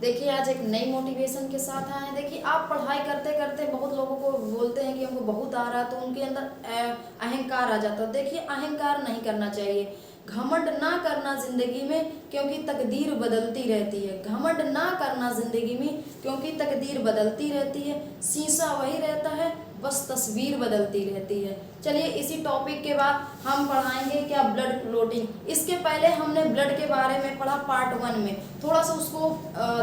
देखिए आज एक नई मोटिवेशन के साथ आए हैं। देखिए आप पढ़ाई करते करते बहुत लोगों को बोलते हैं कि हमको बहुत आ रहा है, तो उनके अंदर अहंकार आ जाता है। देखिए अहंकार नहीं करना चाहिए, घमंड ना करना जिंदगी में, क्योंकि तकदीर बदलती रहती है। घमंड ना करना जिंदगी में, क्योंकि तकदीर बदलती रहती है। शीशा वही रहता है, बस तस्वीर बदलती रहती है। चलिए इसी टॉपिक के बाद हम पढ़ाएंगे क्या, ब्लड क्लोटिंग। इसके पहले हमने ब्लड के बारे में पढ़ा पार्ट 1 में, थोड़ा सा उसको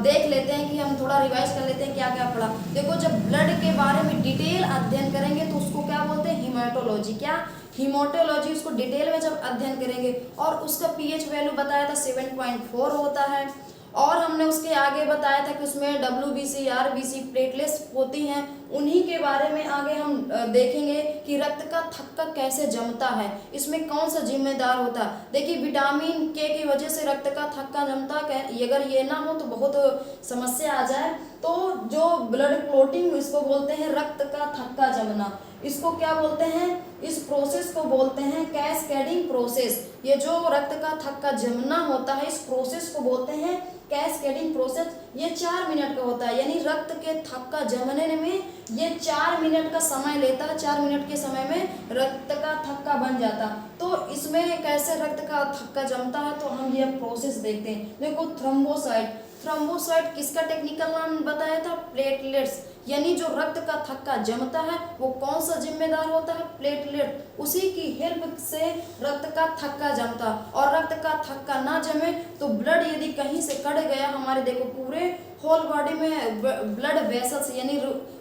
देख लेते हैं कि हम थोड़ा रिवाइज कर लेते हैं क्या क्या पढ़ा। देखो जब ब्लड के बारे में डिटेल अध्ययन करेंगे तो उसको क्या बोलते हैं, हीमेटोलॉजी। क्या, हीमोटोलॉजी। उसको डिटेल में जब अध्ययन करेंगे और उसका पीएच वैल्यू बताया था 7.4 होता है। और हमने उसके आगे बताया था कि उसमें WBC RBC प्लेटलेट्स होती हैं, उन्हीं के बारे में आगे हम देखेंगे कि रक्त का थक्का कैसे जमता है, इसमें कौन सा जिम्मेदार होता है। देखिए विटामिन के की वजह से रक्त का थक्का जमता है, अगर ये ना हो तो बहुत समस्या आ जाए। तो जो ब्लड क्लोटिंग इसको बोलते हैं रक्त का थक्का जमना, इसको क्या बोलते हैं, इस प्रोसेस को बोलते हैं कैस्केडिंग प्रोसेस। ये जो रक्त का थक्का जमना होता है इस प्रोसेस को बोलते हैं कैस्केडिंग प्रोसेस। ये 4 मिनट का होता है, यानी रक्त के थक्का जमने में ये 4 मिनट का समय लेता है। 4 मिनट के समय में रक्त का थक्का बन जाता। तो इसमें कैसे रक्त का थक्का जमता है तो हम ये प्रोसेस देखते हैं। देखो थ्रोम्बोसाइट, थ्रोम्बोसाइट किसका टेक्निकल नाम बताया था, प्लेटलेट्स। यानी जो रक्त का थक्का जमता है वो कौन सा जिम्मेदार होता है, प्लेटलेट। उसी की हेल्प से रक्त का थक्का जमता। और रक्त का थक्का ना जमे तो ब्लड यदि कहीं से कट गया, हमारे देखो पूरे होल बॉडी में ब्लड वेसल्स यानी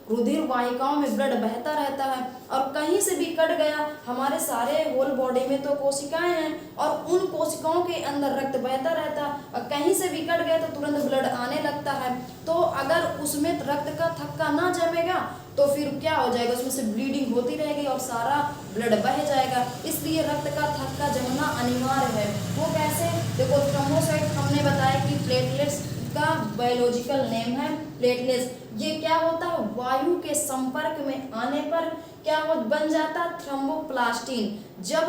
रुधिर वाहिकाओं में ब्लड बहता रहता है, और कहीं से भी कट गया, हमारे सारे होल बॉडी में तो कोशिकाएं हैं और उन कोशिकाओं के अंदर रक्त बहता रहता है, और कहीं से भी कट गया तो तुरंत ब्लड आने लगता है। तो अगर उसमें रक्त का थक्का ना जमेगा तो फिर क्या हो जाएगा, उसमें से ब्लीडिंग होती रहेगी और सारा ब्लड बह जाएगा। इसलिए रक्त का थक्का जमना अनिवार्य है। वो कैसे, देखो थ्रोम्बोसाइट हमने बताया कि प्लेटलेट्स का बायोलॉजिकल नेम है प्लेटलेट्स। ये क्या होता है, वायु के संपर्क में आने पर क्या हो बन जाता है, थ्रोम्बोप्लास्टिन। जब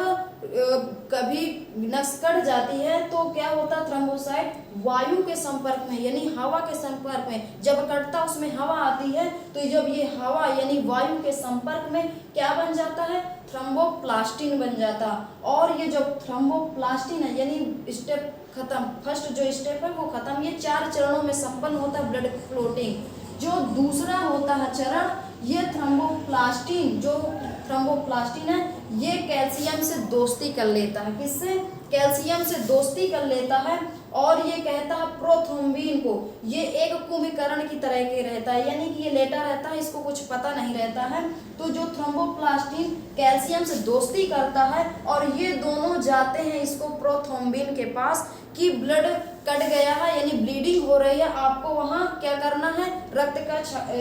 कभी नस कट जाती है तो क्या होता है, थ्रोम्बोसाइट वायु के संपर्क में यानी हवा के संपर्क में जब कटता उसमें हवा आती है, तो जब ये हवा यानी वायु के संपर्क में क्या बन जाता है, थ्रोम्बोप्लास्टिन बन जाता। और ये जो थ्रोम्बोप्लास्टिन है यानी स्टेप खत्म, फर्स्ट जो स्टेप है वो खत्म। ये 4 चरणों में संपन्न होता है ब्लड क्लोटिंग। जो दूसरा होता है चरण, ये थ्रोम्बोप्लास्टिन, जो थ्रोम्बोप्लास्टिन है ये कैल्शियम से दोस्ती कर लेता है। किससे, कैल्शियम से दोस्ती कर लेता है और ये कहता है प्रोथ्रोम्बिन को। ये एक कुंभीकरण की तरह के रहता है, यानी कि ये लेटा रहता है, इसको कुछ पता नहीं रहता है। तो जो थ्रोम्बोप्लास्टिन कैल्शियम से दोस्ती करता है और ये दोनों जाते हैं इसको प्रोथ्रोम्बिन के पास कि ब्लड कट गया है यानी ब्लीडिंग हो रही है, आपको वहाँ क्या करना है, रक्त का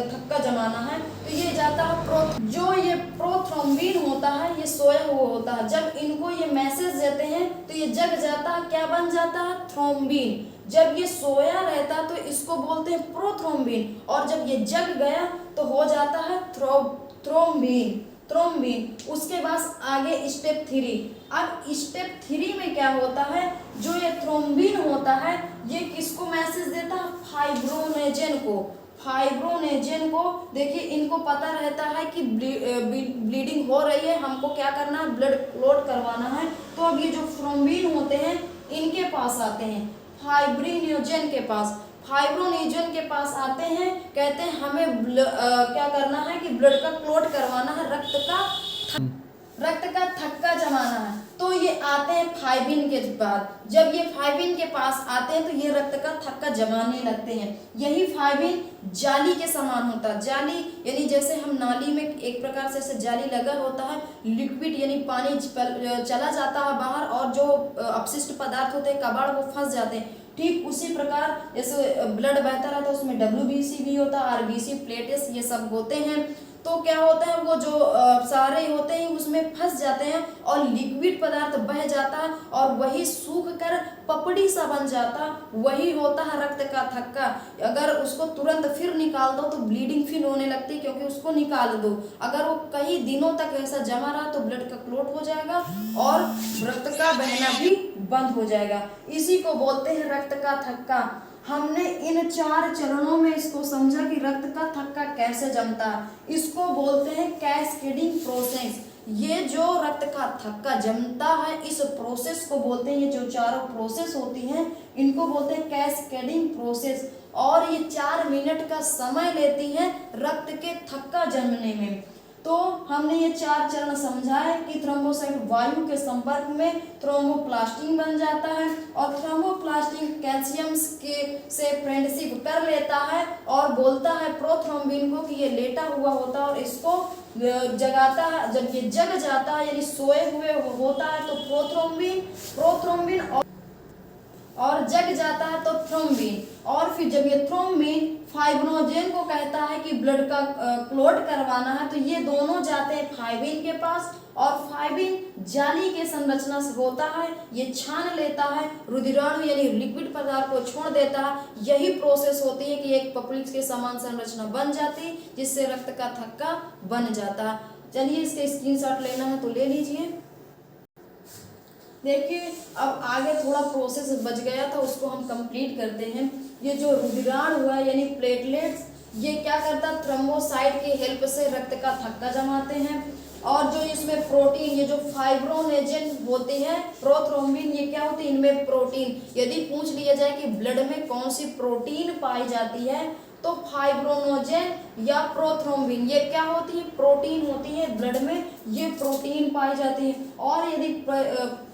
थक्का जमाना है। तो ये जाता है जो ये प्रोथ्रोम्बिन होता है ये सोया हुआ होता है। जब इनको ये मैसेज देते हैं तो ये जग जाता है, क्या बन जाता है, थ्रोम्बिन। जब ये सोया रहता है तो इसको बोलते हैं प्रोथ्रोम्बिन, और जब ये जग गया तो हो जाता है थ्रोम्बिन। थ्रोम्बिन उसके बाद आगे स्टेप 3। अब स्टेप 3 में क्या होता है, जो ये थ्रोम्बिन होता है ये किसको मैसेज देता है, फाइब्रोनेजन को। फाइब्रोनेजन को देखिए इनको पता रहता है कि ब्लीडिंग हो रही है, हमको क्या करना है, ब्लड क्लॉट करवाना है। तो अब ये जो थ्रोम्बिन होते हैं इनके पास आते हैं, फाइब्रोनेजन के पास। फाइब्रोनेजन के पास आते हैं, कहते हैं हमें क्या करना है कि ब्लड का क्लॉट करवाना है, रक्त का थक्का जमाना है। तो ये आते हैं फाइबिन के बाद। जब ये फाइबिन के पास आते हैं तो ये रक्त का थक्का जमाने लगते हैं। यही फाइबिन जाली के समान होता है। जाली यानी जैसे हम नाली में एक प्रकार से ऐसे जाली लगा होता है, लिक्विड यानी पानी चला जाता है बाहर और जो अपशिष्ट पदार्थ होते हैं कबाड़ वो फंस जाते हैं। ठीक उसी प्रकार जैसे ब्लड बहता रहता है उसमें WBC भी होता है, RBC प्लेटलेट्स ये सब होते हैं। तो क्या होता है वो जो सारे होते हैं उसमें फंस जाते हैं और लिक्विड पदार्थ बह जाता है और वही सूख कर पपड़ी सा बन जाता, वही होता है रक्त का थक्का। अगर उसको तुरंत फिर निकाल दो तो ब्लीडिंग फिर होने लगती है, क्योंकि उसको निकाल दो। अगर वो कई दिनों तक ऐसा जमा रहा तो ब्लड का क्लॉट हो जाएगा और रक्त का बहना भी बंद हो जाएगा। इसी को बोलते हैं रक्त का थक्का। हमने इन 4 चरणों में इसको समझा कि रक्त का थक्का कैसे जमता है। इसको बोलते हैं कैस्केडिंग प्रोसेस। ये जो रक्त का थक्का जमता है इस प्रोसेस को बोलते हैं, ये जो चारों प्रोसेस होती हैं इनको बोलते हैं कैस्केडिंग प्रोसेस। और ये 4 मिनट का समय लेती है रक्त के थक्का जमने में। तो हमने ये 4 चरण समझा है कि थ्रोम्बोसाइट वायु के संपर्क में थ्रोम्बोप्लास्टिन बन जाता है और थ्रोम्बोप्लास्टिन कैल्शियम से फ्रेंडशिप कर लेता है और बोलता है प्रोथ्रोम्बिन को कि ये लेटा हुआ होता है और इसको जगाता है। जब ये जग जाता है यानी सोए हुए होता है तो प्रोथ्रोम्बिन और जग जाता है तो थ्रोम्बिन। और फिर जब ये थ्रोम्बिन फाइब्रिनोजेन को कहता है कि ब्लड का क्लॉट करवाना है तो ये दोनों जाते हैं फाइब्रिन के पास और फाइब्रिन जाली के संरचना से होता है, ये छान लेता है रुधिराणु यानी लिक्विड पदार्थ को छोड़ देता है। यही प्रोसेस होती है कि एक पपड़ी के समान संरचना बन जाती है जिससे रक्त का थक्का बन जाता है। चलिए इसके स्क्रीनशॉट लेना है तो ले लीजिए। देखिए अब आगे थोड़ा प्रोसेस बच गया था उसको हम कंप्लीट करते हैं। ये जो रुधिराणु हुआ यानी प्लेटलेट्स, ये क्या करता है थ्रोम्बोसाइट की हेल्प से रक्त का थक्का जमाते हैं। और जो इसमें प्रोटीन, ये जो फाइब्रोनेजेन होती है प्रोथ्रोम्बिन, ये क्या होती है इनमें प्रोटीन। यदि पूछ लिया जाए कि ब्लड में कौन सी प्रोटीन पाई जाती है तो फाइब्रोनोजेन या प्रोथ्रोम्बिन, ये क्या होती है प्रोटीन होती है ब्लड में, ये प्रोटीन पाई जाती है। और यदि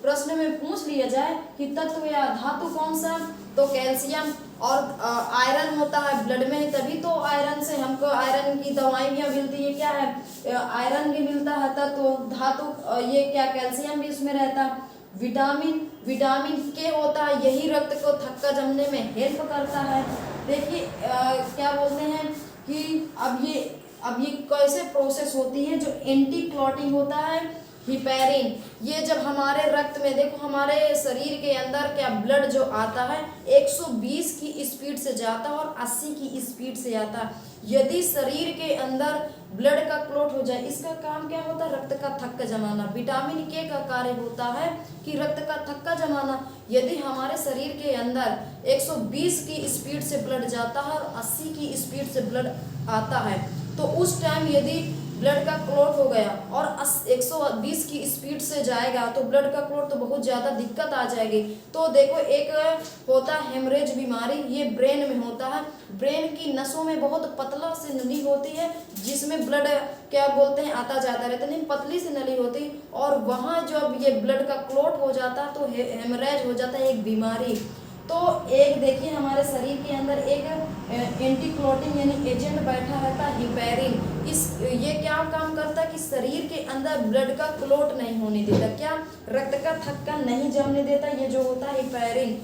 प्रश्न में पूछ लिया जाए कि तत्व या धातु कौन सा तो कैल्शियम और आयरन होता है ब्लड में, तभी तो आयरन से हमको आयरन की दवाई भी मिलती है, क्या है आयरन भी मिलता है। तत्व धातु ये क्या कैल्शियम भी इसमें रहता है। विटामिन के होता है, यही रक्त को थक्का जमने में हेल्प करता है। देखिए क्या बोलते हैं कि अब ये कैसे प्रोसेस होती है। जो एंटी क्लॉटिंग होता है हिपैरिन, ये जब हमारे रक्त में, देखो हमारे शरीर के अंदर क्या ब्लड जो आता है 120 की स्पीड से जाता है और 80 की स्पीड से आता है। यदि शरीर के अंदर ब्लड का क्लॉट हो जाए, इसका काम क्या होता है रक्त का थक्का जमाना। विटामिन के का कार्य होता है कि रक्त का थक्का जमाना। यदि हमारे शरीर के अंदर 120 की स्पीड से ब्लड जाता है और 80 की स्पीड से ब्लड आता है तो उस टाइम यदि ब्लड का क्लॉट हो गया और 120 की स्पीड से जाएगा तो ब्लड का क्लॉट तो बहुत ज़्यादा दिक्कत आ जाएगी। तो देखो एक होता है हेमरेज बीमारी, ये ब्रेन में होता है। ब्रेन की नसों में बहुत पतला सी नली होती है जिसमें ब्लड क्या बोलते हैं आता जाता रहता है, नहीं पतली सी नली होती और वहाँ जब ये ब्लड का क्लॉट हो जाता है तो हेमरेज हो जाता है, एक बीमारी। तो एक देखिए हमारे शरीर के अंदर एक एंटी क्लॉटिंग यानी एजेंट बैठा रहता है हिपैरिन। ये क्या काम करता है कि शरीर के अंदर ब्लड का क्लॉट नहीं होने देता, क्या रक्त का थक्का नहीं जमने देता। ये जो होता है हिपैरिन,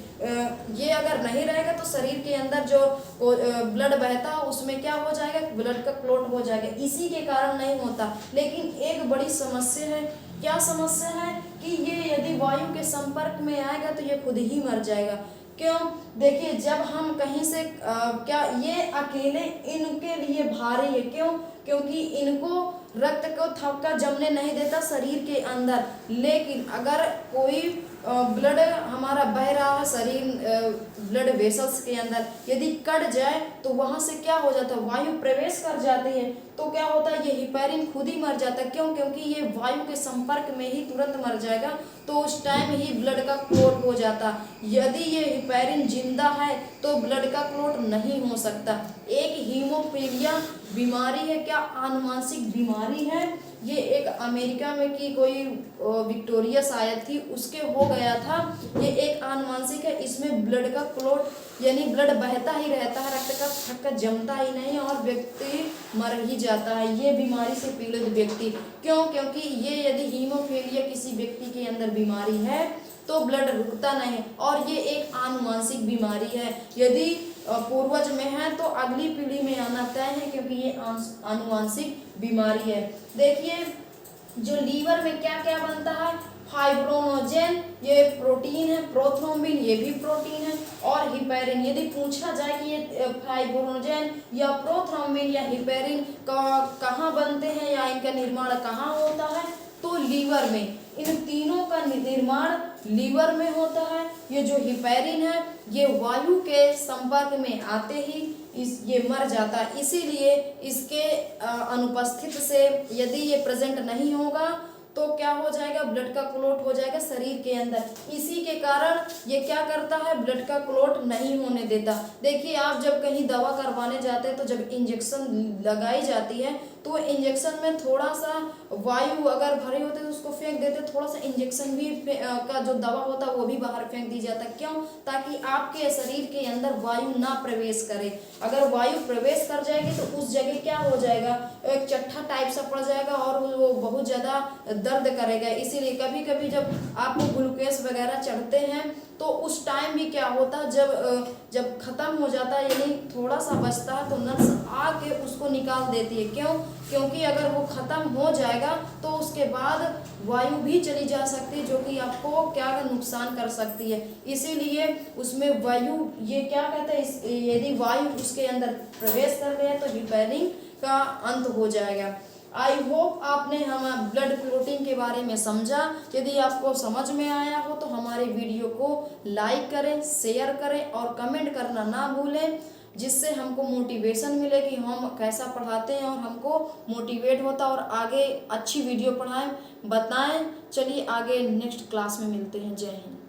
ये अगर नहीं रहेगा तो शरीर के अंदर जो ब्लड बहता है उसमें क्या हो जाएगा ब्लड का क्लॉट हो जाएगा, इसी के कारण नहीं होता। लेकिन एक बड़ी समस्या है, क्या समस्या है कि ये यदि वायु के संपर्क में आएगा तो ये खुद ही मर जाएगा। क्यों? देखिए जब हम कहीं से क्या ये अकेले इनके लिए भारी है, क्यों? क्योंकि इनको रक्त को थक्का जमने नहीं देता शरीर के अंदर। लेकिन अगर कोई ब्लड हमारा बह रहा है शरीर ब्लड वेसल्स के अंदर, यदि कट जाए तो वहाँ से क्या हो जाता है वायु प्रवेश कर जाती है तो क्या होता है ये हिपैरिन खुद ही मर जाता है। क्यों? क्योंकि ये वायु के संपर्क में ही तुरंत मर जाएगा तो उस टाइम ही ब्लड का क्लॉट हो जाता। यदि ये हिपैरिन जिंदा है तो ब्लड का क्लॉट नहीं हो सकता। एक हीमोफीलिया बीमारी है, क्या आनुवांशिक बीमारी है। ये एक अमेरिका में की कोई विक्टोरिया शायद थी उसके हो गया था। ये एक आनुवांशिक है, इसमें ब्लड का क्लॉट यानी ब्लड बहता ही रहता है, रक्त का थक्का जमता ही नहीं और व्यक्ति मर ही जाता है ये बीमारी से पीड़ित व्यक्ति। क्यों? क्योंकि ये यदि हीमोफीलिया किसी व्यक्ति के अंदर बीमारी है तो ब्लड रुकता नहीं और ये एक आनुवांशिक बीमारी है। यदि पूर्वज में है तो अगली पीढ़ी में आना तय है क्योंकि ये आनुवांशिक बीमारी है। देखिए जो लीवर में क्या क्या बनता है, फाइब्रोनोजेन ये प्रोटीन है, प्रोथ्रोम्बिन ये भी प्रोटीन है और हिपैरिन। यदि पूछा जाए कि ये फाइब्रोनोजेन या प्रोथ्रोम्बिन या हिपैरिन कहाँ बनते हैं या इनका निर्माण कहाँ होता है तो लीवर में, इन तीनों का निर्माण लीवर में होता है। ये जो हिपैरिन है ये वायु के संपर्क में आते ही ये मर जाता है। इसीलिए इसके अनुपस्थित से यदि ये प्रेजेंट नहीं होगा तो क्या हो जाएगा, ब्लड का क्लॉट हो जाएगा शरीर के अंदर। इसी के कारण ये क्या करता है, ब्लड का क्लॉट नहीं होने देता। देखिए आप जब कहीं दवा करवाने जाते हैं तो जब इंजेक्शन लगाई जाती है तो इंजेक्शन में थोड़ा सा वायु अगर भरी होती है तो उसको फेंक देते, थोड़ा सा इंजेक्शन भी का जो दवा होता है वो भी बाहर फेंक दी जाता है। क्यों? ताकि आपके शरीर के अंदर वायु ना प्रवेश करे। अगर वायु प्रवेश कर जाएगी तो उस जगह क्या हो जाएगा, एक चट्टा टाइप सा पड़ जाएगा और वो बहुत ज़्यादा दर्द करेगा। इसीलिए कभी कभी जब आपको ग्लूकोज वगैरह चढ़ते हैं तो उस टाइम भी क्या होता है, जब खत्म हो जाता है यानी थोड़ा सा बचता है तो नर्स आके उसको निकाल देती है। क्यों? क्योंकि अगर वो खत्म हो जाएगा तो उसके बाद वायु भी चली जा सकती है जो कि आपको क्या नुकसान कर सकती है। इसीलिए उसमें वायु, ये क्या कहते हैं, यदि वायु उसके अंदर प्रवेश कर गया तो रिपेयरिंग का अंत हो जाएगा। आई होप आपने हम ब्लड क्लॉटिंग के बारे में समझा। यदि आपको समझ में आया हो तो हमारे वीडियो को लाइक करें, शेयर करें और कमेंट करना ना भूलें, जिससे हमको मोटिवेशन मिले कि हम कैसा पढ़ाते हैं और हमको मोटिवेट होता और आगे अच्छी वीडियो पढ़ाएं, बताएं। चलिए आगे नेक्स्ट क्लास में मिलते हैं। जय हिंद।